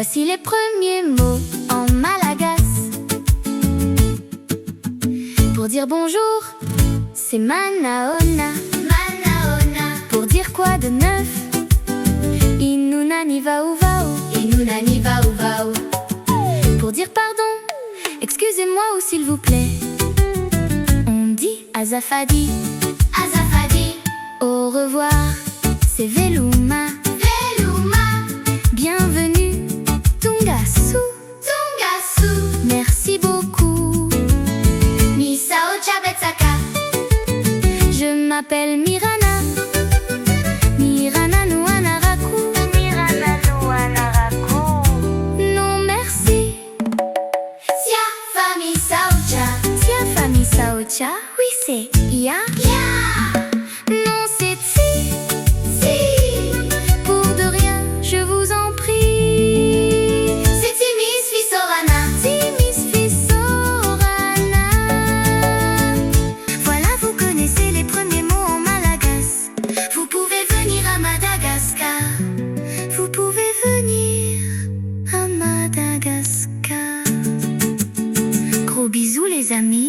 Voici les premiers mots en malagasy. Pour dire bonjour, c'est manaona. Manaona. Pour dire quoi de neuf? Inunani vao vao. Inunani vao vao. Pour dire pardon, excusez-moi ou s'il vous plaît, on dit azafadi. Azafadi. Au revoir, c'est veluma. Veluma. Bienvenue, tungasu. Tungasu. Merci beaucoup, misao chabetsaka. Je m'appelle Mirana. Mirana nuanaraku. Mirana nuanaraku. Non merci. Sia fami saocha. Sia fami saocha. Oui c'est ya. Ya. Non c'est si. Si. Pour de rien, je vous en prie. C'est Timis Fisorana. Timis Fisorana. Voilà, vous connaissez les premiers mots en malagasy. Vous pouvez venir à Madagascar. Vous pouvez venir à Madagascar. Gros bisous les amis.